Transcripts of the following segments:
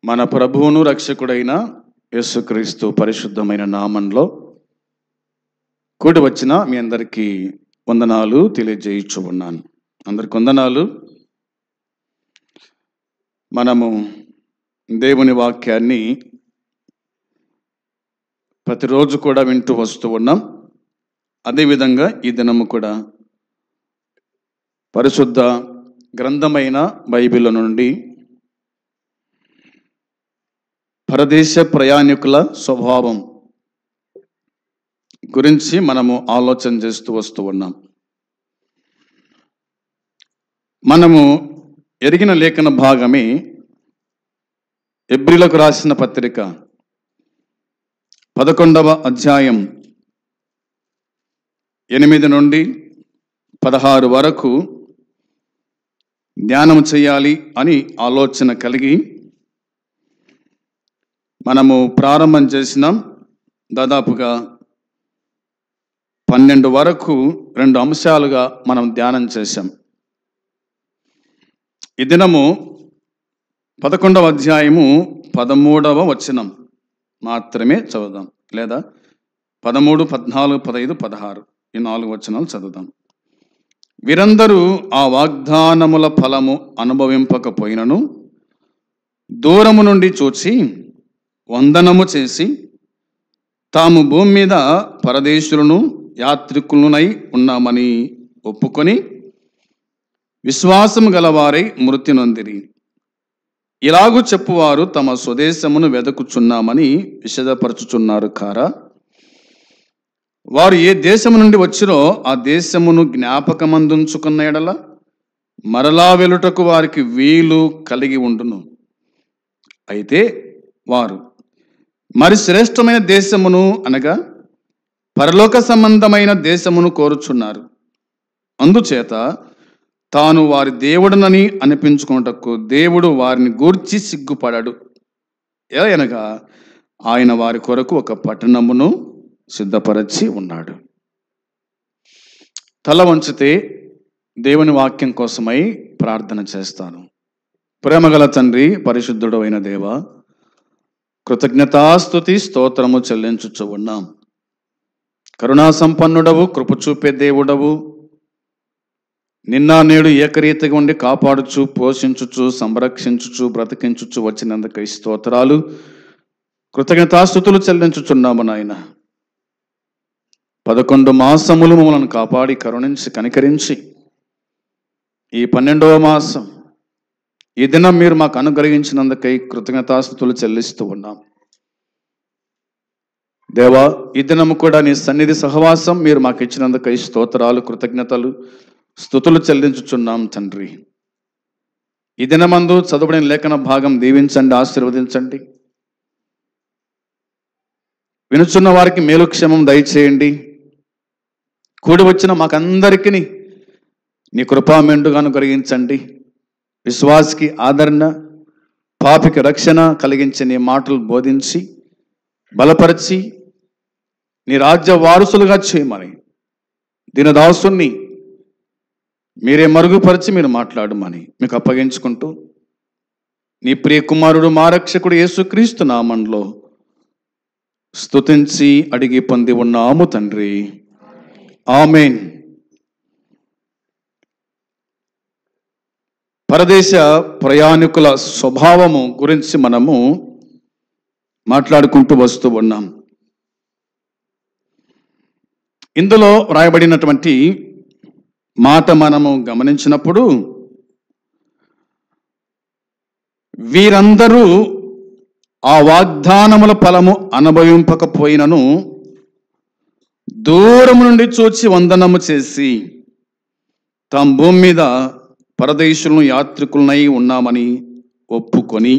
మన ప్రభువును రక్షకుడైన యేసుక్రీస్తు పరిశుద్ధమైన నామంలో కూడి వచ్చిన మీ అందరికీ వందనాలు తెలియజేయచ్చు ఉన్నాను. అందరికి వందనాలు. మనము దేవుని వాక్యాన్ని ప్రతిరోజు కూడా వింటూ వస్తూ ఉన్నాం. అదేవిధంగా ఈ దినము కూడా పరిశుద్ధ గ్రంథమైన బైబిల్ నుండి పరదేశ ప్రయాణికుల స్వభావం గురించి మనము ఆలోచన చేస్తూ వస్తూ ఉన్నాం. మనము ఎరిగిన లేఖన భాగమే హెబ్రీయులకు రాసిన పత్రిక 11వ అధ్యాయం 8 నుండి 16 వరకు ధ్యానం చేయాలి అని ఆలోచన కలిగి మనము ప్రారంభం చేసినాం. దాదాపుగా 12 వరకు 2 అంశాలుగా మనం ధ్యానం చేశాం. ఈ దినము 11వ అధ్యాయము 13వ వచనం మాత్రమే చదువుదాం, లేదా 13, 14, 15, 16 ఈ 4 వచనాలు చదువుదాం. వీరందరూ ఆ వాగ్దానముల ఫలము అనుభవింపకపోయినను దూరము నుండి చూచి వందనము చేసి తాము భూమి మీద పరదేశులను యాత్రికులనై ఉన్నామని ఒప్పుకొని విశ్వాసము గలవారై మృతి నొందిరి. ఇలాగూ చెప్పువారు తమ స్వదేశమును వెదకుచున్నామని విషదపరచుచున్నారు కారా? వారు ఏ దేశము నుండి వచ్చిరో ఆ దేశమును జ్ఞాపకమందుంచుకున్న ఎడల మరలా వెలుటకు వారికి వీలు కలిగి ఉండును. అయితే వారు మరి శ్రేష్టమైన దేశమును అనగా పరలోక సంబంధమైన దేశమును కోరుచున్నారు. అందుచేత తాను వారి దేవుడనని అనిపించుకున్నటకు దేవుడు వారిని గూర్చి సిగ్గుపడాడు. అనగా ఆయన వారి కొరకు ఒక పట్టణమును సిద్ధపరచి ఉన్నాడు. తల వంచితే దేవుని వాక్యం కోసమై ప్రార్థన చేస్తాను. ప్రేమగల తండ్రి, పరిశుద్ధుడు అయిన దేవ, కృతజ్ఞతాస్తుతి స్తోత్రము చెల్లించుచు ఉన్నాం. కరుణా సంపన్నుడవు, కృప చూపే దేవుడవు, నిన్న నేడు ఏకరీతిగా ఉండి కాపాడుచు, పోషించుచు, సంరక్షించుచు, బ్రతికించుచు వచ్చినందుకు స్తోత్రాలు, కృతజ్ఞతాస్తుతులు చెల్లించుచున్నాము నాయన. 11 మాసములు మమ్మల్ని కాపాడి కరుణించి కనికరించి ఈ 12వ మాసం ఈ దినం మీరు మాకు అనుగ్రహించినందుకై కృతజ్ఞతాస్తుతులు చెల్లిస్తూ ఉన్నాం. దేవా, ఈ దినము కూడా నీ సన్నిధి సహవాసం మీరు మాకు ఇచ్చినందుకై స్తోత్రాలు, కృతజ్ఞతలు, స్తుతులు చెల్లించుచున్నాం తండ్రి. ఈ దినమందు చదువుబడిన లేఖన భాగం దీవించండి, ఆశీర్వదించండి. వినుచున్న వారికి మేలు క్షేమం దయచేయండి. కూడి వచ్చిన మాకందరికీ నీ కృపా మెండుగా అనుగ్రహించండి. విశ్వాసికి ఆదరణ, పాపికి రక్షణ కలిగించే నీ మాటలు బోధించి బలపరిచి నీ రాజ్య వారసులుగా చేయమని దీనదాసుని మీరే మరుగుపరిచి మీరు మాట్లాడమని మీకు అప్పగించుకుంటూ నీ ప్రియ కుమారుడు మా రక్షకుడు యేసుక్రీస్తు నామములో స్తుతించి అడిగి పొంది ఉన్నాము తండ్రి. ఆమేన్. పరదేశ ప్రయాణికుల స్వభావము గురించి మనము మాట్లాడుకుంటూ వస్తూ ఉన్నాం. ఇందులో వ్రాయబడినటువంటి మాట మనము గమనించినప్పుడు వీరందరూ ఆ వాగ్దానముల ఫలము అనుభవింపకపోయినను దూరం నుండి చూచి వందనము చేసి తమ భూమి మీద పరదేశులను యాత్రికులనై ఉన్నామని ఒప్పుకొని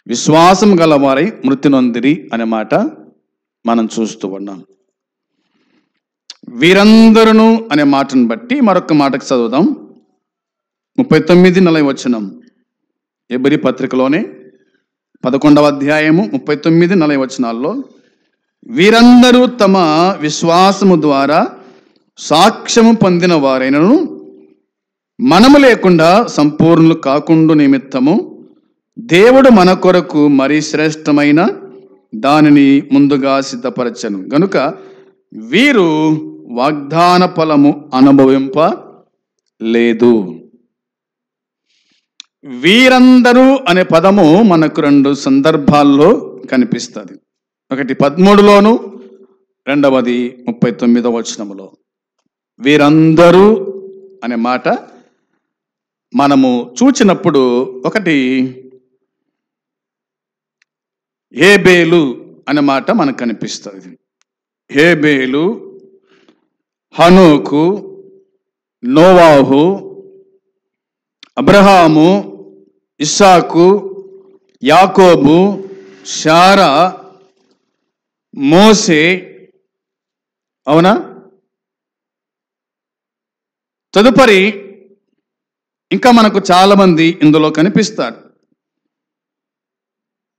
విశ్వాసం గలవారై మృతి నొందిరి అనే మాట మనం చూస్తూ ఉన్నాం. వీరందరూ అనే మాటను బట్టి మరొక మాటకు చదువుదాం. 39, 40 వచనం హెబ్రీ పత్రికలోనే 11వ అధ్యాయము 39, 40 వచనాల్లో వీరందరూ తమ విశ్వాసము ద్వారా సాక్ష్యము పొందిన వారైనను మనము లేకుండా సంపూర్ణులు కాకుండా నిమిత్తము దేవుడు మన కొరకు మరి శ్రేష్టమైన దానిని ముందుగా సిద్ధపరచను గనుక వీరు వాగ్దాన ఫలము అనుభవింప లేదు. వీరందరూ అనే పదము మనకు 2 సందర్భాల్లో కనిపిస్తుంది. ఒకటి 13లోను, రెండవది 39వ వచనములో. వీరందరూ అనే మాట మనము చూచినప్పుడు ఒకటి హేబేలు అనే మాట మనకు కనిపిస్తుంది. హేబేలు, హనోకు, నోవాహు, అబ్రహాము, ఇస్సాకు, యాకోబు, శారా, మోసే, అవునా? తదుపరి ఇంకా మనకు చాలా మంది ఇందులో కనిపిస్తారు.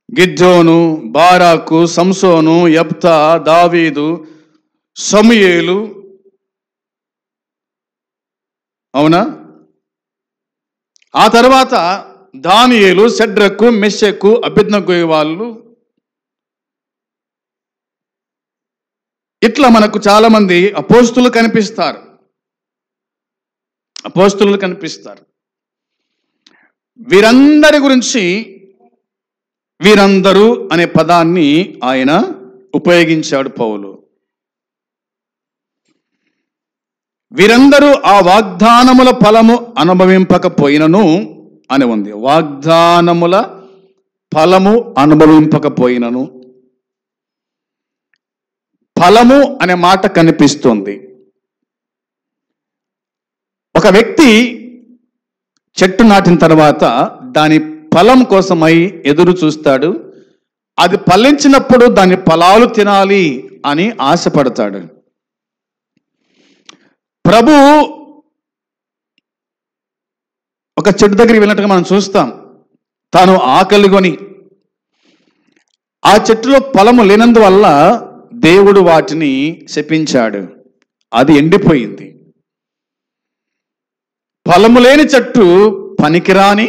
గిద్యోను, బారాకు, సంసోను, యెఫ్తా, దావీదు, సమూయేలు, అవునా? ఆ తర్వాత దానియేలు, షడ్రకు, మెషకు, అబేద్నెగో వాళ్ళు, ఇట్లా మనకు చాలా మంది అపోస్తులు కనిపిస్తారు. వీరందరి గురించి వీరందరూ అనే పదాన్ని ఆయన ఉపయోగించాడు పౌలు. వీరందరూ ఆ వాగ్దానముల ఫలము అనుభవింపకపోయినను అని ఉంది. వాగ్దానముల ఫలము అనుభవింపకపోయినను. ఫలము అనే మాట కనిపిస్తుంది. ఒక వ్యక్తి చెట్టు నాటిన తర్వాత దాని ఫలం కోసమై ఎదురు చూస్తాడు. అది ఫలించినప్పుడు దాని ఫలాలు తినాలి అని ఆశపడతాడు. ప్రభు ఒక చెట్టు దగ్గరికి వెళ్ళినట్టుగా మనం చూస్తాం. తాను ఆకలిగొని ఆ చెట్టులో ఫలము లేనందువల్ల దేవుడు వాటిని శపించాడు. అది ఎండిపోయింది. ఫలము లేని చెట్టు పనికిరాని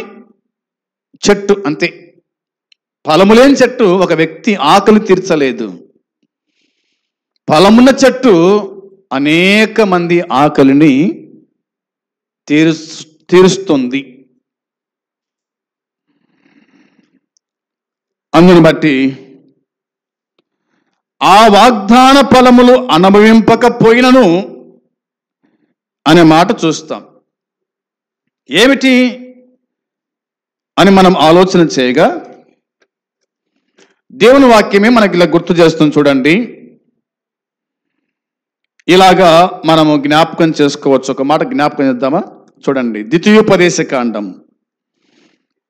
చెట్టు, అంతే. ఫలము లేని చెట్టు ఒక వ్యక్తి ఆకలి తీర్చలేదు. ఫలమున్న చెట్టు అనేక మంది ఆకలిని తీరుస్తుంది. అందును బట్టి ఆ వాగ్దాన ఫలములు అనుభవింపకపోయినను అనే మాట చూస్తాం. ఏమిటి అని మనం ఆలోచన చేయగా దేవుని వాక్యమే మనకి ఇలా గుర్తు చేస్తుంది. చూడండి, ఇలాగా మనము జ్ఞాపకం చేసుకోవచ్చు. ఒక మాట జ్ఞాపకం చేద్దామా? చూడండి, ద్వితీయోపదేశ కాండం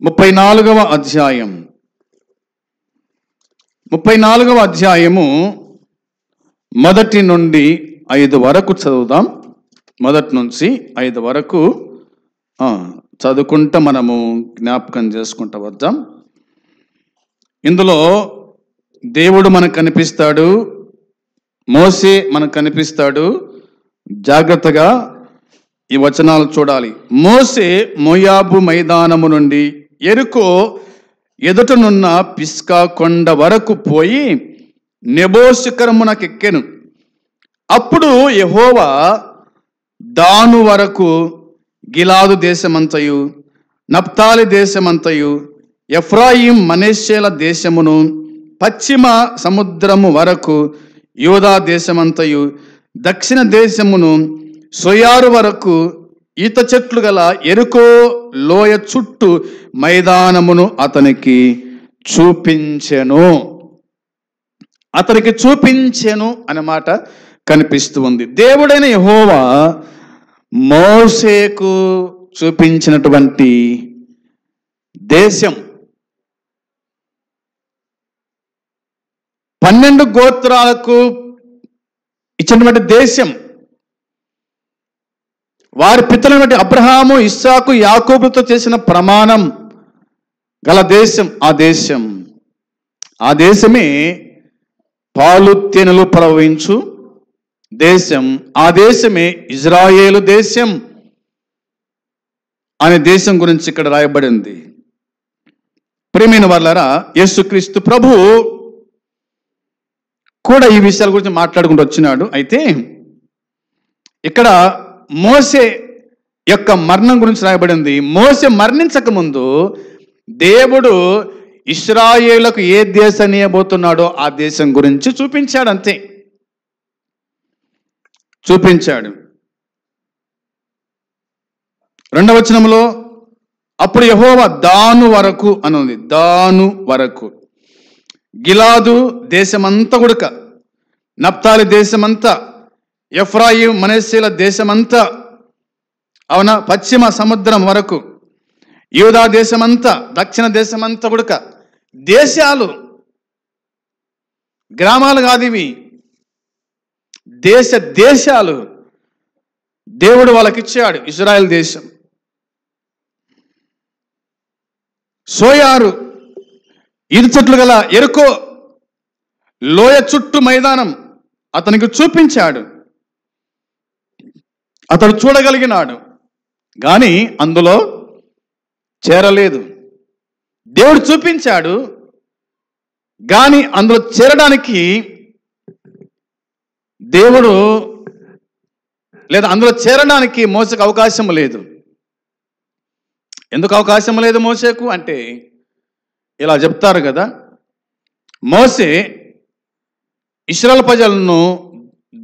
34వ అధ్యాయం 34వ అధ్యాయము 1 నుండి 5 వరకు చదువుదాం. 1 నుంచి 5 వరకు చదువుకుంటా మనము జ్ఞాపకం చేసుకుంటా వద్దాం. ఇందులో దేవుడు మనకు కనిపిస్తాడు, మోసే మనకు కనిపిస్తాడు. జాగ్రత్తగా ఈ వచనాలు చూడాలి. మోసే మోయాబు మైదానము నుండి యెరికో ఎదుటనున్న పిస్కా కొండ వరకు పోయి నెబో శిఖరమునకెక్కెను. అప్పుడు యెహోవా దాను వరకు, గిలాదు దేశమంతయు, నప్తాలి దేశమంతయు, ఎఫ్రాయిం మనష్షేల దేశమును, పశ్చిమ సముద్రము వరకు యూదా దేశమంతయు, దక్షిణ దేశమును, సోయారు వరకు ఈత చెట్లు గల యెరికో లోయ చుట్టూ మైదానమును అతనికి చూపించెను. అనే మాట కనిపిస్తూ ఉంది. దేవుడైన యెహోవా మోసేకు చూపించినటువంటి దేశం 12 గోత్రాలకు ఇచ్చినటువంటి దేశం, వారి పితరులను బట్టి అబ్రహాము, ఇస్సాకు, యాకోబుతో చేసిన ప్రమాణం గల దేశం. ఆ దేశమే పాలు తేనెలు ప్రవహించు దేశం. ఆ దేశమే ఇజ్రాయేలు దేశం అనే దేశం గురించి ఇక్కడ రాయబడింది. ప్రియమైన వాళ్ళారా, యేసుక్రీస్తు ప్రభు కూడా ఈ విషయాల గురించి మాట్లాడుకుంటూ వచ్చినాడు. అయితే ఇక్కడ మోసే యొక్క మరణం గురించి రాయబడింది. మోసే మరణించక ముందు దేవుడు ఇశ్రాయేలుకు ఏ దేశాన్ని ఇవ్వబోతున్నాడో ఆ దేశం గురించి చూపించాడు. అంతే, చూపించాడు. 2వ వచనంలో అప్పుడు యెహోవా దాను వరకు అని ఉంది. దాను వరకు, గిలాదు దేశమంతా గుడక, నప్తాలి దేశమంతా, ఎఫ్రాయిం మనష్షేల దేశమంతా, అవునా, పశ్చిమ సముద్రం వరకు, యూదా దేశమంతా, దక్షిణ దేశమంతా గుడక, దేశాలు, గ్రామాలు కాదు ఇవి, దేశాలు దేవుడు వాళ్ళకిచ్చాడు. ఇశ్రాయేల్ దేశం, సోయారు, ఈదు చెట్లు గల ఎరుకో లోయ చుట్టూ మైదానం అతనికి చూపించాడు. అతడు చూడగలిగినాడు, కానీ అందులో చేరలేదు. దేవుడు చూపించాడు, కానీ అందులో చేరడానికి దేవుడు లేదా అందులో చేరడానికి మోసేకు అవకాశం లేదు. ఎందుకు అవకాశం లేదు మోసేకు అంటే, ఇలా చెప్తారు కదా, మోసే ఇశ్రాయేలు ప్రజలను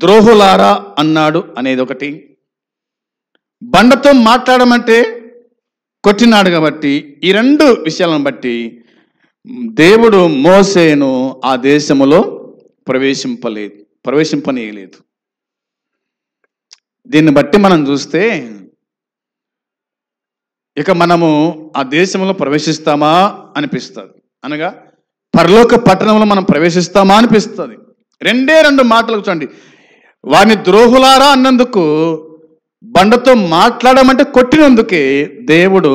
ద్రోహులారా అన్నాడు అనేది ఒకటి, బండతో మాట్లాడమంటే కొట్టినాడు. కాబట్టి ఈ 2 విషయాలను బట్టి దేవుడు మోసేను ఆ దేశములో ప్రవేశింపనీయలేదు. దీన్ని బట్టి మనం చూస్తే ఇక మనము ఆ దేశంలో ప్రవేశిస్తామా అనిపిస్తుంది. అనగా పరలోక పట్టణంలో మనం ప్రవేశిస్తామా అనిపిస్తుంది. 2 మాటలు చూడండి. వారిని ద్రోహులారా అన్నందుకు, బండతో మాట్లాడమంటే కొట్టినందుకే దేవుడు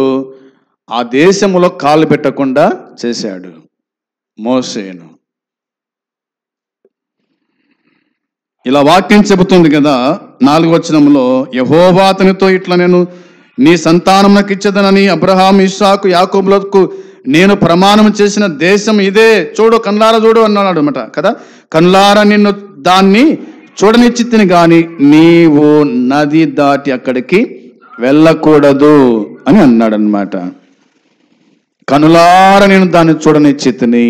ఆ దేశంలో కాలు పెట్టకుండా చేశాడు మోసేను. ఇలా వాక్యం చెబుతుంది కదా 4వ వచనంలో, యెహోవా అతనితో ఇట్లా, నేను నీ సంతానం నాకు ఇచ్చేదనని అబ్రహాం, ఇస్సాకు, యాకోబులకు నేను ప్రమాణం చేసిన దేశం ఇదే, చూడు, కన్లారా చూడు అన్నాడు అనమాట కదా. కన్లారా నిన్ను దాన్ని చూడనిచ్చితిని గాని నీవు నది దాటి అక్కడికి వెళ్ళకూడదు అని అన్నాడు అనమాట. కనులారా నేను దాన్ని చూడనిచ్చితిని,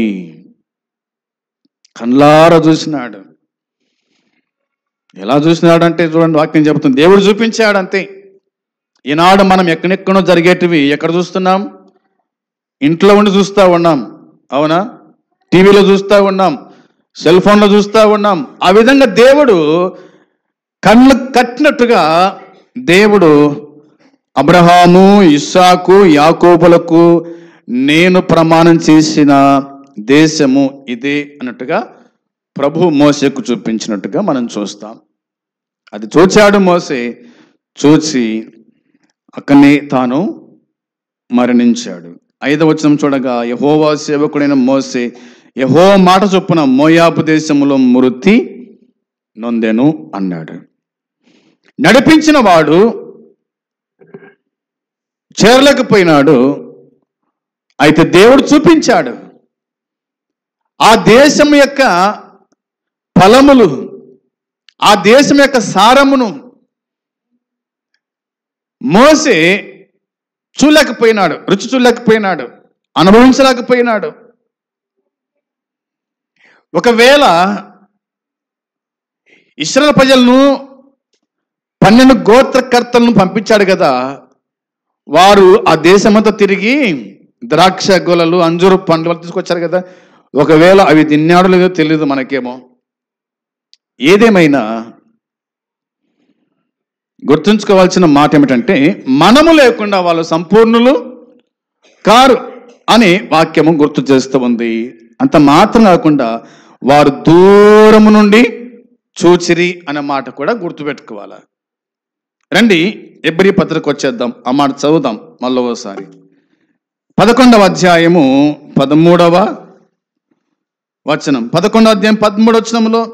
కన్లారా చూసినాడు. ఎలా చూసినాడంటే చూడండి, వాక్యం చెబుతుంది, దేవుడు చూపించాడు అంతే. ఈనాడు మనం ఎక్కడెక్కడో జరిగేటివి ఎక్కడ చూస్తున్నాం? ఇంట్లో ఉండి చూస్తూ ఉన్నాం, అవునా, టీవీలో చూస్తూ ఉన్నాం, సెల్ ఫోన్లో చూస్తూ ఉన్నాం. ఆ విధంగా దేవుడు కళ్ళు కట్టినట్టుగా దేవుడు అబ్రహాము, ఇస్సాకు, యాకోబులకు నేను ప్రమాణం చేసిన దేశము ఇదే అన్నట్టుగా ప్రభు మోసేకు చూపించినట్టుగా మనం చూస్తాం. అది చూచాడు మోసే, చూచి అక్కడనే తాను మరణించాడు. 5వ వచనం చూడగా, యెహోవా సేవకుడైన మోసే యెహోవా మాట చొప్పున మోయాబు దేశములో మృతి నొందెను అన్నాడు. నడిపించిన వాడు చేరలేకపోయినాడు, అయితే దేవుడు చూపించాడు. ఆ దేశం యొక్క ఫలములు, ఆ దేశం యొక్క సారమును మోసే చూడలేకపోయినాడు, రుచి చూడలేకపోయినాడు, అనుభవించలేకపోయినాడు. ఒకవేళ ఇశ్రాయేలు ప్రజలను 12 గోత్రకర్తలను పంపించాడు కదా, వారు ఆ దేశమంతా తిరిగి ద్రాక్ష గొలలు, అంజూరు పండ్లు తీసుకొచ్చారు కదా, ఒకవేళ అవి తిన్నాడో లేదో తెలియదు మనకేమో. ఏదేమైనా గుర్తుంచుకోవాల్సిన మాట ఏమిటంటే, మనము లేకుండా వాళ్ళు సంపూర్ణులు కారు అని వాక్యము గుర్తు చేస్తూ ఉంది. అంత మాత్రం కాకుండా వారు దూరము నుండి చూచిరి అనే మాట కూడా గుర్తుపెట్టుకోవాలి. రండి హెబ్రీ పత్రిక వచ్చేద్దాం, ఆ మాట చదువుదాం మళ్ళీ ఒకసారి. 11వ అధ్యాయము 13వ వచనం, 11వ అధ్యాయం 13వ వచనంలో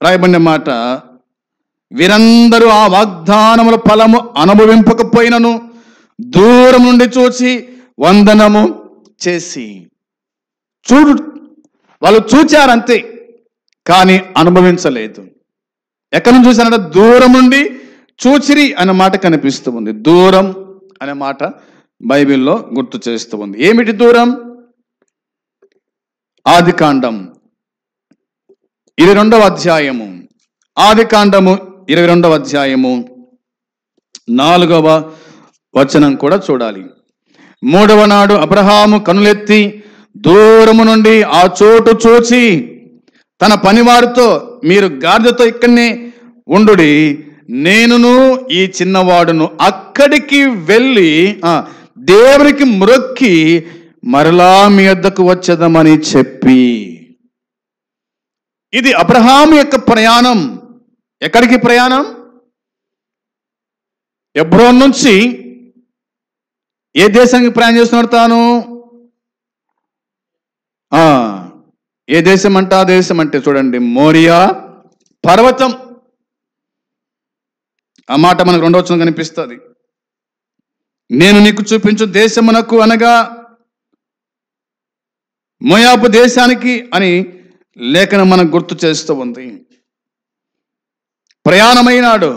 రాయబడిన మాట, వీరందరూ ఆ వాగ్దానముల ఫలము అనుభవింపకపోయినను దూరం నుండి చూసి వందనము చేసి. వాళ్ళు చూచారంతే, కానీ అనుభవించలేదు. ఎక్కడి నుంచి చూశారంటే దూరం నుండి చూచిరి అనే మాట కనిపిస్తూ ఉంది. దూరం అనే మాట బైబిల్లో గుర్తు చేస్తూ ఉంది. ఏమిటి దూరం? ఆదికాండం 22వ అధ్యాయము, ఆదికాండము 22వ అధ్యాయము 4వ వచనం కూడా చూడాలి. 3వ నాడు అబ్రహాము కనులెత్తి దూరము నుండి ఆ చోటు చూచి తన పనివారితో, మీరు గాడిదతో ఇక్కడనే ఉండుడి, నేనును ఈ చిన్నవాడును అక్కడికి వెళ్ళి దేవునికి మ్రొక్కి మరలా మీ వద్దకు వచ్చేదమని చెప్పి. ఇది అబ్రహాము యొక్క ప్రయాణం. ఎక్కడికి ప్రయాణం? హెబ్రోన్ నుంచి ఏ దేశానికి ప్రయాణం చేస్తున్నాడు తాను? ఏ దేశం అంటే ఆ దేశం అంటే చూడండి, మోరియా పర్వతం. ఆ మాట మనకు 2వ వచనం కనిపిస్తుంది. నేను నీకు చూపించు దేశమునకు అనగా మోయాబు దేశానికి అని లేఖనం మనకు గుర్తు చేస్తూ ఉంది. ప్రయాణమైనాడు.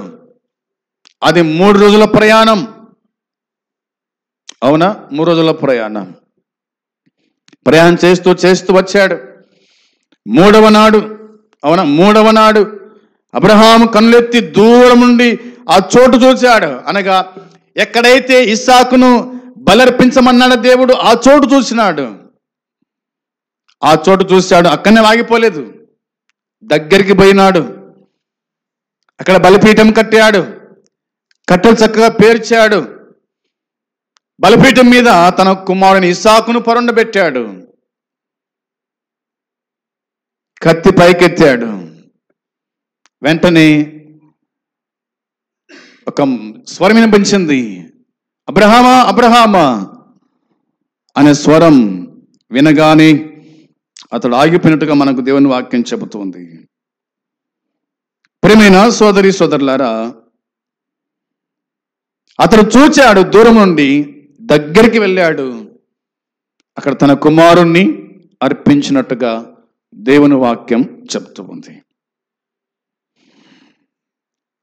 అది 3 రోజుల ప్రయాణం. అవునా? 3 రోజుల ప్రయాణం. ప్రయాణం చేస్తూ చేస్తూ వచ్చాడు. 3వ నాడు, అవునా, 3వ నాడు అబ్రహాము కన్నులెత్తి దూరం నుండి ఆ చోటు చూశాడు. అనగా ఎక్కడైతే ఇస్సాకును బలర్పించమన్నాడు దేవుడు, ఆ చోటు చూసినాడు. ఆ చోటు చూశాడు. అక్కడనే ఆగిపోలేదు, దగ్గరికి పోయినాడు. అక్కడ బలిపీఠం కట్టాడు. కట్టెలు చక్కగా పేర్చాడు. బలిపీఠం మీద తన కుమారుని ఇస్సాకును పరుండబెట్టాడు. కత్తి పైకెత్తాడు. వెంటనే ఒక స్వరం వినిపించింది, అబ్రహామా అబ్రహామా అనే స్వరం వినగానే అతడు ఆగిపోయినట్టుగా మనకు దేవుని వాక్యం చెబుతుంది. ప్రియమైన సోదరి సోదరులారా, అతడు చూచాడు, దూరం నుండి దగ్గరికి వెళ్ళాడు. అక్కడ తన కుమారుణ్ణి అర్పించినట్టుగా దేవుని వాక్యం చెప్తూ ఉంది.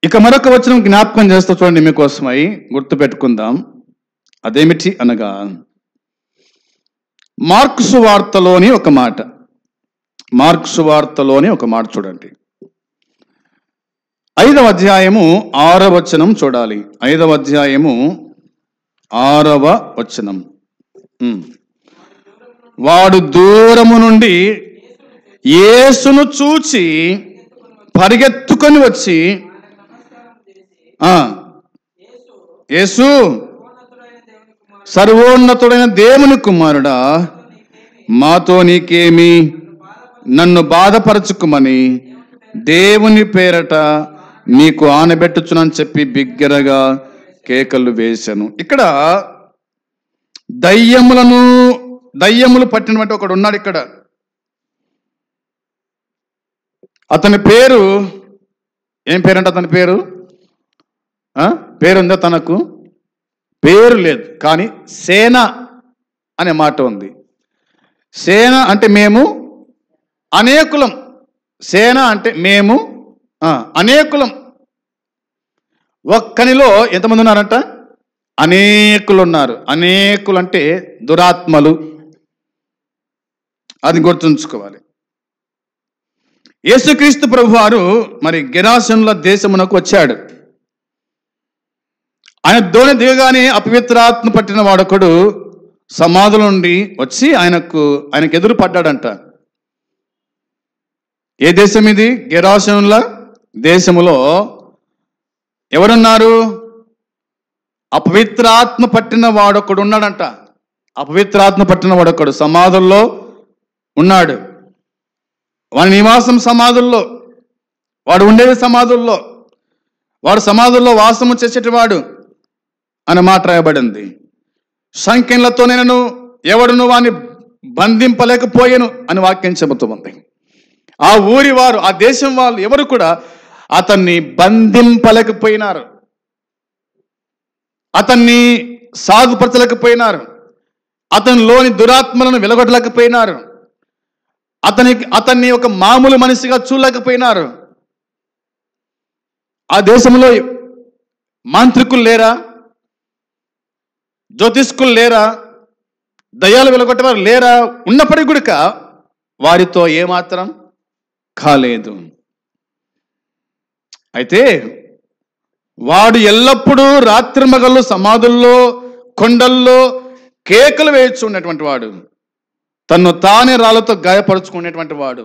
ఇక మరొక వచనం జ్ఞాపకం చేస్తూ చూడండి, మీకోసమై గుర్తు పెట్టుకుందాం. అదేమిటి అనగా మార్కు సువార్తలోని ఒక మాట. మార్కు సువార్తలోని ఒక మాట చూడండి. 5వ అధ్యాయము 6వ వచనం చూడాలి. 5వ అధ్యాయము 6వ వచనం. వాడు దూరము నుండి యేసును చూచి పరిగెత్తుకొని వచ్చి, యేసు సర్వోన్నతుడైన దేవుని కుమారుడా, మాతో నీకేమి, నన్ను బాధపరచుకుమని దేవుని పేరట నీకు ఆనబెట్టుచునని చెప్పి బిగ్గరగా కేకలు వేశాను. ఇక్కడ దయ్యములు పట్టినటువంటి ఒకడు ఉన్నాడు. ఇక్కడ అతని పేరు ఏం పేరంట? అతని పేరుందా? తనకు పేరు లేదు, కానీ సేన అనే మాట ఉంది. సేన అంటే మేము అనేకులం. సేన అంటే మేము అనేకులం. ఒక్కనిలో ఎంతమంది ఉన్నారంట? అనేకులు ఉన్నారు. అనేకులు అంటే దురాత్మలు. అది గుర్తుంచుకోవాలి. యేసుక్రీస్తు ప్రభువారు మరి గెరాసనుల దేశమునకు వచ్చాడు. ఆయన దోణి దిగగానే అపవిత్రాత్మ పట్టిన వాడొకడు సమాధుల నుండి వచ్చి ఆయనకు ఎదురు పడ్డాడంట. ఏ దేశం ఇది? గెరాసనుల దేశములో ఎవరున్నారు? అపవిత్రాత్మ పట్టిన వాడొకడు ఉన్నాడంట. అపవిత్రాత్మ పట్టిన వాడొకడు సమాధుల్లో ఉన్నాడు. వాడి నివాసం సమాధుల్లో, వాడు ఉండేది సమాధుల్లో, వాడు సమాధుల్లో వాసము చేసేటివాడు అని మాట రాయబడింది. సంఖ్యలతో నేను ఎవడును వాడిని బంధింపలేకపోయాను అని వాక్యం చెబుతుంది. ఆ ఊరి వారు, ఆ దేశం వాళ్ళు ఎవరు కూడా అతన్ని బంధింపలేకపోయినారు, అతన్ని సాగుపరచలేకపోయినారు, అతనిలోని దురాత్మలను వెలగొట్టలేకపోయినారు. అతన్ని ఒక మామూలు మనిషిగా చూడలేకపోయినారు. ఆ దేశంలో మాంత్రికులు లేరా, జ్యోతిష్కులు లేరా, దయ్యాలు వెలగొట్టేవారు లేరా? ఉన్నప్పటికీ కూడా వారితో ఏమాత్రం కాలేదు. అయితే వాడు ఎల్లప్పుడూ రాత్రి మగళ్ళు సమాధుల్లో, కొండల్లో కేకలు వేయచ్చు ఉన్నటువంటి వాడు, తన్ను తానే రాళ్ళతో గాయపరుచుకునేటువంటి వాడు.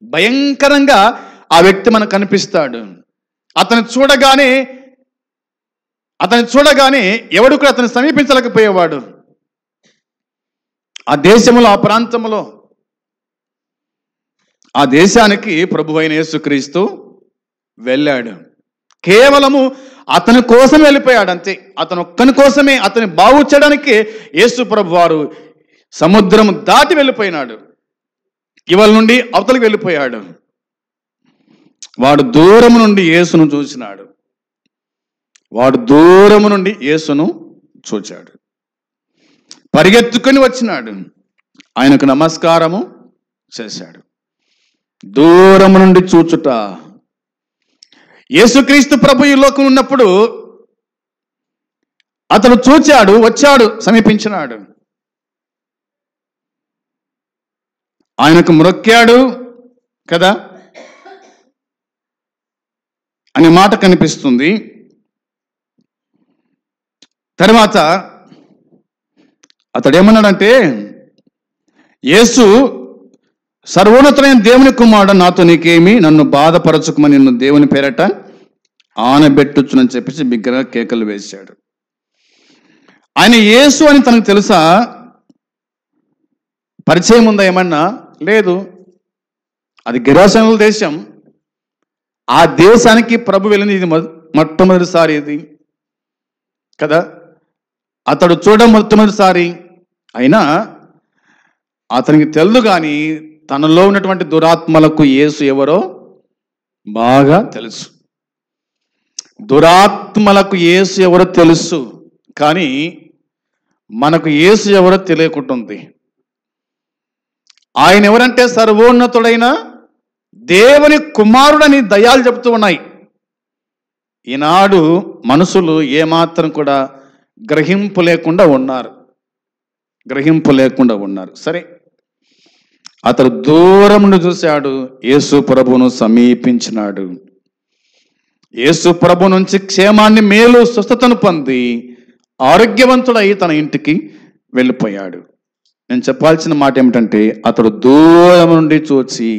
భయంకరంగా ఆ వ్యక్తి మనకు కనిపిస్తాడు. అతను చూడగానే ఎవడు కూడా అతను సమీపించలేకపోయేవాడు. ఆ దేశంలో, ఆ ప్రాంతంలో, ఆ దేశానికి ప్రభువైన యేసుక్రీస్తు వెళ్ళాడు. కేవలము అతని కోసం వెళ్ళిపోయాడు అంతే. అతను ఒక్కని కోసమే, అతని బాగు చేయడానికి యేసు ప్రభు వారు సముద్రం దాటి వెళ్ళిపోయినాడు. ఇవాళ నుండి అవతలికి వెళ్ళిపోయాడు. వాడు దూరము నుండి యేసును చూసినాడు. చూచాడు, పరిగెత్తుకొని వచ్చినాడు, ఆయనకు నమస్కారము చేశాడు. దూరము నుండి చూచుట. యేసుక్రీస్తు ప్రభు ఈ లోకం ఉన్నప్పుడు అతను చూచాడు, వచ్చాడు, సమీపించినాడు, ఆయనకు మ్రొక్కాడు కదా అనే మాట కనిపిస్తుంది. తర్వాత అతడు ఏమన్నాడంటే, యేసు, సర్వోన్నతుడైన దేవుని కుమారుడు, నాతో నీకేమి, నన్ను బాధపరచుకోమని నిన్ను దేవుని పేరట ఆనబెట్టుచునని చెప్పేసి బిగ్గరగా కేకలు వేశాడు. ఆయన యేసు అని తనకు తెలుసా? పరిచయం ఉందా ఏమన్నా? లేదు. అది గెరాసనుల దేశం. ఆ దేశానికి ప్రభు వెళ్ళింది ఇది మొట్టమొదటిసారి ఇది కదా. అతడు చూడడం మొట్టమొదటిసారి అయినా అతనికి తెలుసు. కానీ తనలో ఉన్నటువంటి దురాత్మలకు యేసు ఎవరో బాగా తెలుసు. దురాత్మలకు యేసు ఎవరో తెలుసు, కానీ మనకు యేసు ఎవరో తెలియకుంటుంది. ఆయన ఎవరంటే సర్వోన్నతుడైన దేవుని కుమారుడని దయ్యాలు చెబుతూ ఉన్నాయి. ఈనాడు మనుషులు ఏమాత్రం కూడా గ్రహింపు లేకుండా ఉన్నారు. సరే, అతడు దూరం నుండి చూశాడు, యేసు ప్రభువును సమీపించినాడు. యేసు ప్రభు నుంచి క్షేమాన్ని, మేలు, స్వస్థతను పొంది ఆరోగ్యవంతుడై తన ఇంటికి వెళ్ళిపోయాడు. నేను చెప్పాల్సిన మాట ఏమిటంటే, అతడు దూరం నుండి చూచి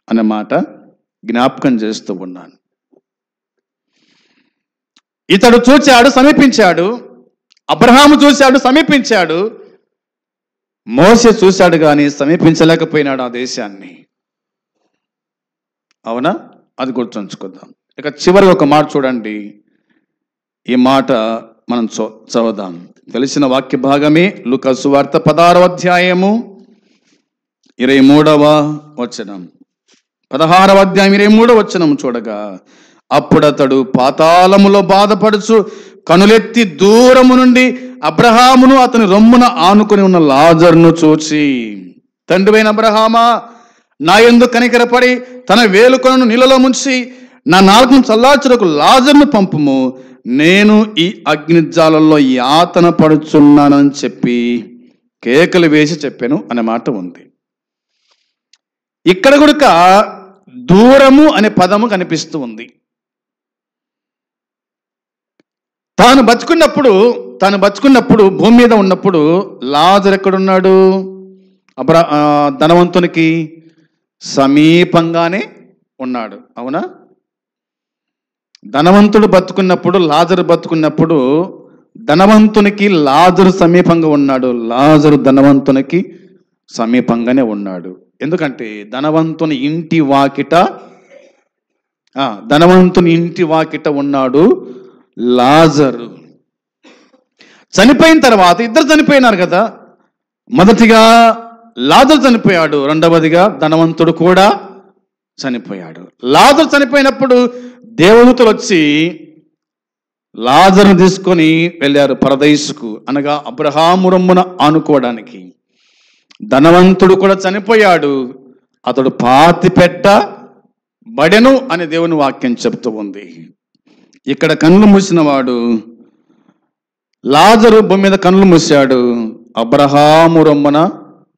అనే మాట జ్ఞాపకం చేస్తూ ఉన్నాను. ఇతడు చూచాడు, సమీపించాడు. అబ్రహాము చూశాడు, సమీపించాడు. మోసే చూశాడు, కానీ సమీపించలేకపోయినాడు ఆ దేశాన్ని. అవునా? అది గుర్తుంచుకుందాం. ఇక చివరిగా ఒక మాట చూడండి. ఈ మాట మనం చదువుదాం. తెలిసిన వాక్య భాగమే లూకా సువార్త 16వ అధ్యాయము 23వ వచనం. 16వ అధ్యాయం 23వ వచనం చూడగా, అప్పుడు అతడు పాతాళములో బాధపడుచు కనులెత్తి దూరము నుండి అబ్రహామును అతని రొమ్మున ఆనుకొని ఉన్న లాజరును చూచి, తండ్రివైన అబ్రహామా, నా యందు కనికరపడి తన వేలుకొనను నీళ్ళలో ముంచి నా నాలుకను చల్లార్చుటకు లాజరును పంపుము, నేను ఈ అగ్నిజ్వాలల్లో యాతన పడుచున్నానని చెప్పి కేకలు వేసి చెప్పాను అనే మాట ఉంది. ఇక్కడ కూడా దూరము అనే పదము కనిపిస్తూ ఉంది. తాను బతుకున్నప్పుడు భూమి మీద ఉన్నప్పుడు లాజరు ఎక్కడున్నాడు? ధనవంతునికి సమీపంగానే ఉన్నాడు. అవునా? ధనవంతుడు బతుకున్నప్పుడు, లాజరు బతుకున్నప్పుడు ధనవంతునికి లాజరు సమీపంగా ఉన్నాడు. లాజరు ధనవంతునికి సమీపంగానే ఉన్నాడు. ఎందుకంటే ధనవంతుని ఇంటి వాకిట ఉన్నాడు లాజరు. చనిపోయిన తర్వాత ఇద్దరు చనిపోయినారు కదా. మొదటిగా లాజరు చనిపోయాడు, రెండవదిగా ధనవంతుడు కూడా చనిపోయాడు. లాజరు చనిపోయినప్పుడు దేవదూతలు వచ్చి లాజరును తీసుకొని వెళ్ళారు పరదైసుకు, అనగా అబ్రహాము రొమ్మున ఆనుకోవడానికి. ధనవంతుడు కూడా చనిపోయాడు, అతడు పాతిపెట్ట బడెను అని దేవుని వాక్యం చెప్తూ ఉంది. ఇక్కడ కన్నులు మూసిన వాడు లాజరు భూమి మీద కన్నులు మూసాడు, అబ్రహాము రొమ్మన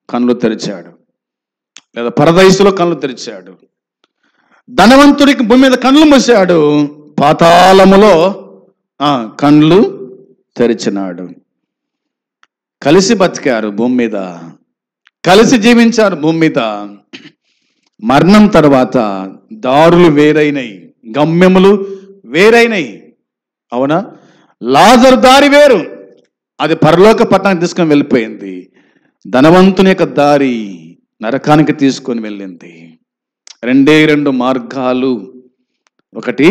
కన్నులు తెరిచాడు, లేదా పరదైసులో కన్నులు తెరిచాడు. ధనవంతుడికి భూమి మీద కన్నులు మూసాడు, పాతాళములో కన్నులు తెరిచినాడు. కలిసి బతికారు భూమి మీద, కలిసి జీవించారు భూమి మీద. మరణం తర్వాత దారులు వేరైనయి, గమ్యములు వేరైనయి. అవునా? లాజరు దారి వేరు, అది పరలోక పట్టణానికి తీసుకొని వెళ్ళిపోయింది. ధనవంతుని యొక్క దారి నరకానికి తీసుకొని వెళ్ళింది. రెండే రెండు మార్గాలు, ఒకటి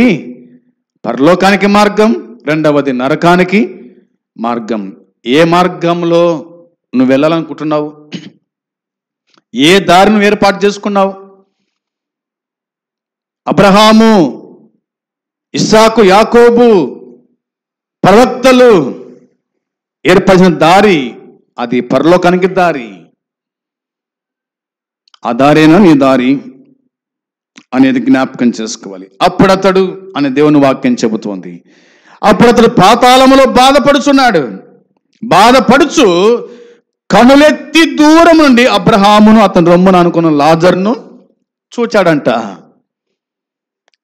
పరలోకానికి మార్గం, రెండవది నరకానికి మార్గం. ఏ మార్గంలో నువ్వు వెళ్ళాలనుకుంటున్నావు? ఏ దారిని ఏర్పాటు చేసుకున్నావు? అబ్రహాము, ఇస్సాకు, యాకోబు ప్రవక్తలు ఏర్పరిచిన దారి అది పరలోకానికి దారి. ఆ దారేనా నీ దారి అనేది జ్ఞాపకం చేసుకోవాలి. అప్పుడతడు అనే దేవుని వాక్యం చెబుతోంది, అప్పుడతడు పాతాళములో బాధపడుచున్నాడు. బాధపడుచు కనులెత్తి దూరం నుండి అబ్రహామును అతని రొమ్మును అనుకున్న లాజరును చూచాడంట.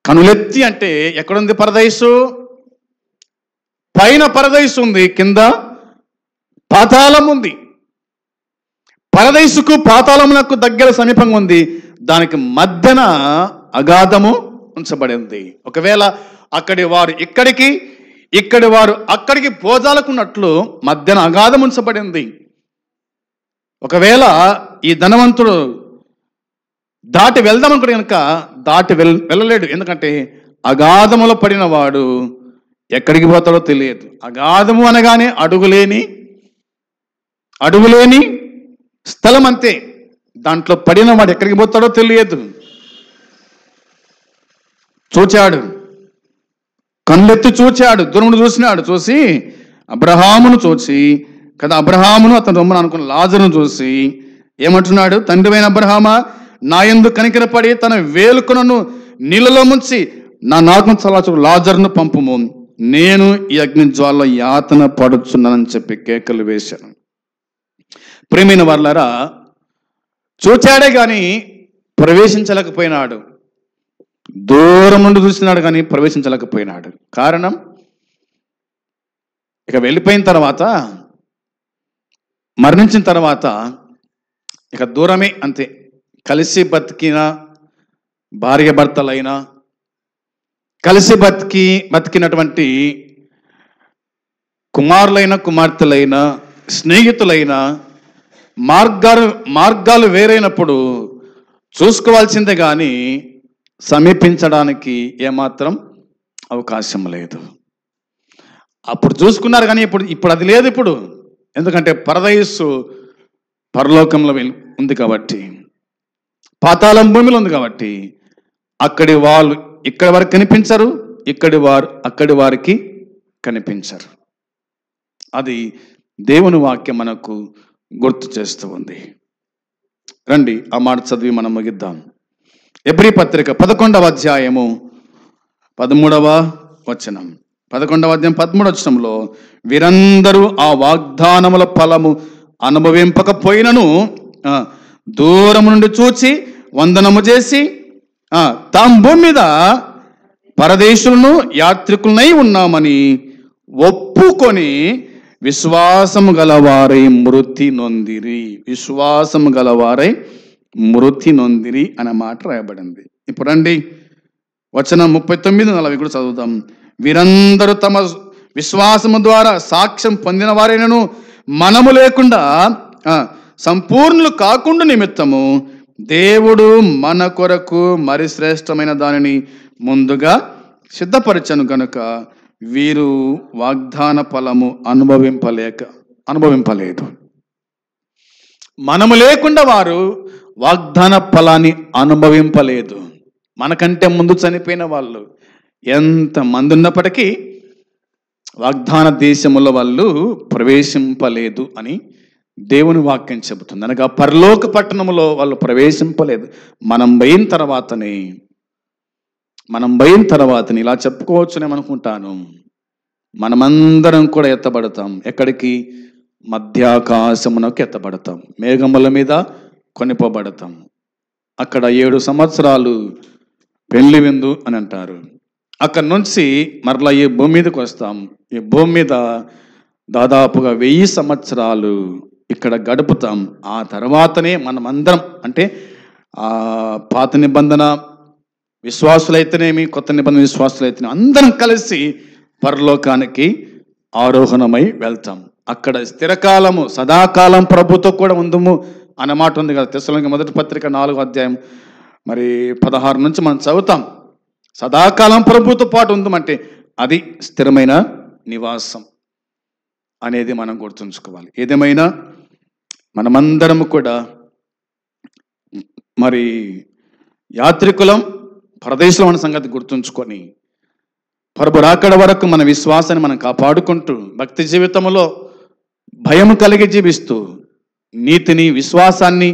కనులెత్తి అంటే ఎక్కడుంది పరదైసు? పైన పరదైసు ఉంది, కింద పాతాళం ఉంది. పరదైసుకు పాతాళమునకు దగ్గర సమీపంగా ఉంది, దానికి మధ్యన అగాధము ఉంచబడింది. ఒకవేళ అక్కడి వారు ఇక్కడికి, ఇక్కడి వారు అక్కడికి భోజాలకున్నట్లు మధ్యన అగాధం ఉంచబడింది. ఒకవేళ ఈ ధనవంతుడు దాటి వెళ్దామనుకుంటే కనుక దాటి వెళ్ళలేడు. ఎందుకంటే అగాధములో పడిన వాడు ఎక్కడికి పోతాడో తెలియదు. అగాధము అనగానే అడుగులేని స్థలం అంతే. దాంట్లో పడిన వాడు ఎక్కడికి పోతాడో తెలియదు. చూచాడు, కళ్ళెత్తి చూచాడు, దూరమును చూసినాడు. చూసి అబ్రహామును చూసి కదా, అబ్రహామును అతను రొమ్మను అనుకున్న లాజరును చూసి ఏమంటున్నాడు? తండ్రివైన అబ్రహామా, నా యందు కనికరపడి తన వేలుకొనను నీళ్ళలో ముంచి నా నాకును చల్లార్చు లాజరును పంపుము, నేను ఈ అగ్ని జ్వాలలో యాతన పడుచున్నానని చెప్పి కేకలు వేశాను. ప్రేమైన వాళ్ళారా, చూచాడే కానీ ప్రవేశించలేకపోయినాడు. దూరం నుండి చూసినాడు కానీ ప్రవేశించలేకపోయినాడు. కారణం, ఇక వెళ్ళిపోయిన తర్వాత, మరణించిన తర్వాత ఇక దూరమే అంతే. కలిసి బతికిన భార్య భర్తలైనా, కలిసి బతికినటువంటి కుమారులైన కుమార్తెలైన, స్నేహితులైన, మార్గాలు వేరైనప్పుడు చూసుకోవాల్సిందే కానీ సమీపించడానికి ఏమాత్రం అవకాశం లేదు. అప్పుడు చూసుకున్నారు కానీ ఇప్పుడు అది లేదు. ఇప్పుడు ఎందుకంటే పరదైసు పరలోకంలో ఉంది కాబట్టి, పాతాళం భూమిలో ఉంది కాబట్టి అక్కడి వాళ్ళు ఇక్కడి వారికి కనిపించరు, ఇక్కడి వారు అక్కడి వారికి కనిపించరు. అది దేవుని వాక్యం మనకు గుర్తు చేస్తూ ఉంది. రండి ఆ మాట చదివి మనం ముగిద్దాం. ఎబ్రీ పత్రిక 11వ అధ్యాయము 13వ వచనం. 11వ అధ్యాయం 13వ వచనంలో, వీరందరూ ఆ వాగ్దానముల ఫలము అనుభవింపకపోయినను దూరము నుండి చూచి వందనము చేసి తాము భూమి మీద పరదేశులను యాత్రికులనై ఉన్నామని ఒప్పుకొని విశ్వాసము గలవారై మృతి నొందిరి. విశ్వాసము గలవారై మృతి నొందిరి అనే మాట రాయబడింది. ఇప్పుడు రండి వచనం 39-40 కూడా చదువుదాం. వీరందరూ తమ విశ్వాసము ద్వారా సాక్ష్యం పొందిన వారైనను మనము లేకుండా సంపూర్ణులు కాకుండా నిమిత్తము దేవుడు మన కొరకు మరి శ్రేష్టమైన దానిని ముందుగా సిద్ధపరచను కనుక వీరు వాగ్దాన ఫలము అనుభవింపలేదు. మనము లేకుండా వారు వాగ్దాన ఫలాన్ని అనుభవింపలేదు. మనకంటే ముందు చనిపోయిన వాళ్ళు ఎంత మంది ఉన్నప్పటికీ వాగ్దాన దేశములో వాళ్ళు ప్రవేశింపలేదు అని దేవుని వాక్యం చెబుతుంది. అనగా పరలోక పట్టణంలో వాళ్ళు ప్రవేశింపలేదు. మనం పోయిన తర్వాతని ఇలా చెప్పుకోవచ్చునేమో అనుకుంటాను, మనమందరం కూడా ఎత్తబడతాం. ఎక్కడికి? మధ్యాకాశమునకు ఎత్తబడతాం, మేఘముల మీద కొనిపోబడతాం. అక్కడ 7 సంవత్సరాలు పెళ్లి విందు అని అంటారు. అక్కడి నుంచి మరలా ఈ భూమి మీదకి వస్తాం. ఈ భూమి మీద దాదాపుగా 1000 సంవత్సరాలు ఇక్కడ గడుపుతాం. ఆ తర్వాతనే మనమందరం, అంటే ఆ పాత నిబంధన విశ్వాసులైతేనేమి, కొత్త నిబంధన విశ్వాసులైతేనేమి, అందరం కలిసి పరలోకానికి ఆరోహణమై వెళ్తాం. అక్కడ స్థిరకాలము, సదాకాలం ప్రభుతో కూడా ఉందుము అన్నమాట ఉంది కదా. తెస్సలోనికీ మొదటి పత్రిక 4వ అధ్యాయం 16 నుంచి మనం చదువుతాం. సదాకాలం ప్రభుతో పాటు ఉందమంటే అది స్థిరమైన నివాసం అనేది మనం గుర్తుంచుకోవాలి. ఏదేమైనా మనమందరం కూడా మరి యాత్రికులం, పరదేశంలో ఉన్న సంగతి గుర్తుంచుకొని ప్రభు రాకడ వరకు మన విశ్వాసాన్ని మనం కాపాడుకుంటూ, భక్తి జీవితంలో భయం కలిగి జీవిస్తూ, నీతిని, విశ్వాసాన్ని,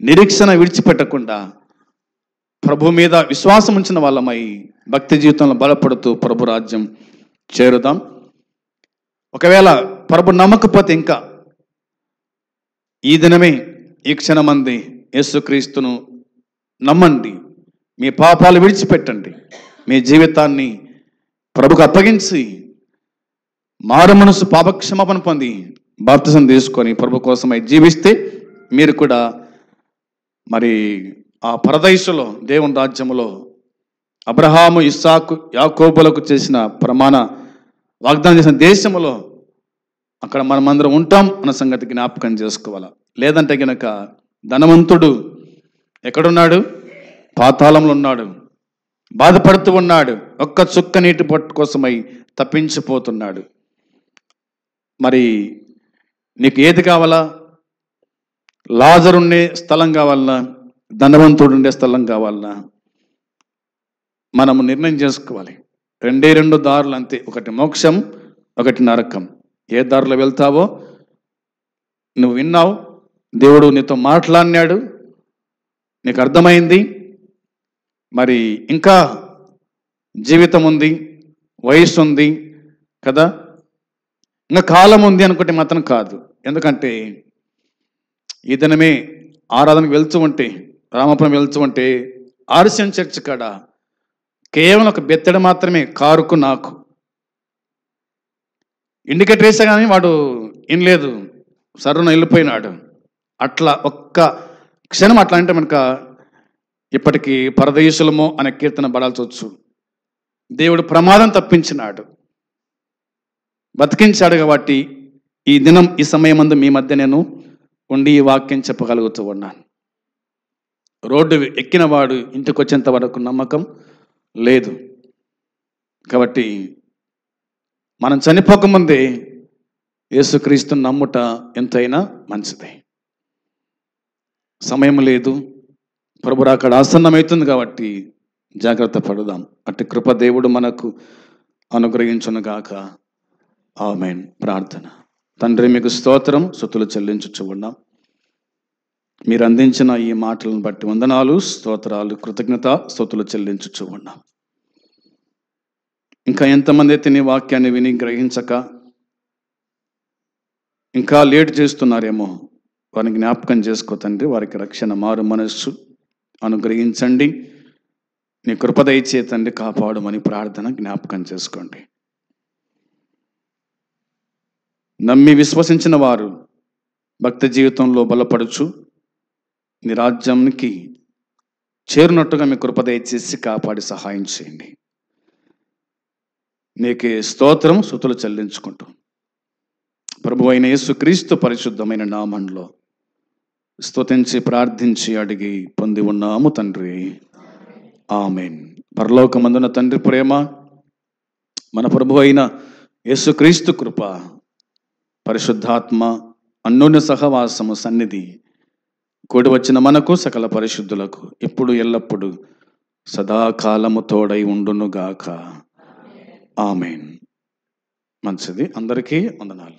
నిరీక్షణ విడిచిపెట్టకుండా ప్రభు మీద విశ్వాసం ఉంచిన వాళ్ళమై భక్తి జీవితంలో బలపడుతూ ప్రభు రాజ్యం చేరుదాం. ఒకవేళ ప్రభు నమ్మకపోతే ఇంకా ఈ దినమే, ఈ క్షణమంది యేసుక్రీస్తును నమ్మండి. మీ పాపాలు విడిచిపెట్టండి. మీ జీవితాన్ని ప్రభుకు అప్పగించి మారు మనసు పాపక్షమాపణ పొంది బాప్తిసం తీసుకొని ప్రభు కోసమై జీవిస్తే మీరు కూడా మరి ఆ పరదైసులో, దేవుని రాజ్యములో అబ్రహాము, ఇస్సాకు, యాకోబులకు చేసిన ప్రమాణ వాగ్దానం చేసిన దేశములో అక్కడ మనమందరం ఉంటాం అన్న సంగతి జ్ఞాపకం చేసుకోవాలా. లేదంటే గనక ధనవంతుడు ఎక్కడున్నాడు? పాతాళంలో ఉన్నాడు, బాధపడుతూ ఉన్నాడు, ఒక్క చుక్క నీటి పట్టు కోసమై తప్పించిపోతున్నాడు. మరి నీకు ఏది కావాలా? లాజరు ఉండే స్థలం కావాలన్నా, ధనవంతుడు ఉండే స్థలం కావాలన్నా? మనము నిర్ణయం చేసుకోవాలి. 2 దారులు అంతే, ఒకటి మోక్షం, ఒకటి నరకం. ఏ దారిలో వెళ్తావో నువ్వు విన్నావు, దేవుడు నీతో మాట్లాడినాడు, నీకు అర్థమైంది. మరి ఇంకా జీవితం ఉంది, వయసు ఉంది కదా, ఇంకా కాలం ఉంది అనుకుంటే మాత్రం కాదు. ఎందుకంటే ఈ దినమే ఆరాధనకు వెళ్తూ ఉంటే, రామాపురం వెళ్తూ ఉంటే ఆర్సిఎం చర్చ్ కాడ కేవలం ఒక బెత్తెడ మాత్రమే, కారుకు నాకు ఇండికేటర్ వేసా కానీ వాడు వినలేదు, సర్రున వెళ్ళిపోయినాడు. అట్లా ఒక్క క్షణం అట్లా అంటే మనక ఇప్పటికీ పరదేశులమో అనే కీర్తన పడాల్సి వచ్చు. దేవుడు ప్రమాదం తప్పించినాడు, బతికించాడు. కాబట్టి ఈ దినం, ఈ సమయం అందు మీ మధ్య నేను ఉండి ఈ వాక్యం చెప్పగలుగుతూ ఉన్నాను. రోడ్డు ఎక్కిన వాడు ఇంటికి వచ్చేంత వరకు నమ్మకం లేదు. కాబట్టి మనం చనిపోకముందే యేసుక్రీస్తుని నమ్ముట ఎంతైనా మంచిది. సమయం లేదు, ప్రభు రాకడ ఆసన్నమవుతుంది కాబట్టి జాగ్రత్త పడదాం. అట్టి కృప దేవుడు మనకు అనుగ్రహించునుగాక. ఆమేన్. ప్రార్థన. తండ్రి, మీకు స్తోత్రం, స్తుతులు చెల్లించుచు ఉన్నాం. మీరు అందించిన ఈ మాటలను బట్టి వందనాలు, స్తోత్రాలు, కృతజ్ఞత స్తుతులు చెల్లించుచు ఉన్నాం. ఇంకా ఎంతమంది అయితే నీ వాక్యాన్ని విని గ్రహించక ఇంకా లేట్ చేస్తున్నారేమో వారిని జ్ఞాపకం చేసుకో తండ్రి. వారికి రక్షణ, మారు మనస్సు అనుగ్రహించండి. నీ కృప దయచే తండ్రి, కాపాడమని ప్రార్థన జ్ఞాపకం చేసుకోండి. నమ్మి విశ్వసించిన వారు భక్తి జీవితంలో బలపడుచు నీ రాజ్యానికి చేరునట్టుగా మీ కృప దయచేసి కాపాడి సహాయం చేయండి. నీకే స్తోత్రం, స్తుతులు చెల్లించుకుంటూ ప్రభు అయిన యేసుక్రీస్తు పరిశుద్ధమైన నామంలో స్తుతించి ప్రార్థించి అడిగి పొంది ఉన్నాము తండ్రి. ఆమేన్. పరలోకమందున తండ్రి ప్రేమ, మన ప్రభు అయిన యేసుక్రీస్తు కృప, పరిశుద్ధాత్మ అన్యోన్య సహవాసము సన్నిధి కూడి వచ్చిన మనకు సకల పరిశుద్ధులకు ఇప్పుడు ఎల్లప్పుడు సదాకాలము తోడై ఉండునుగాక. ఆమేన్. మంచిది. అందరికీ వందనాలు.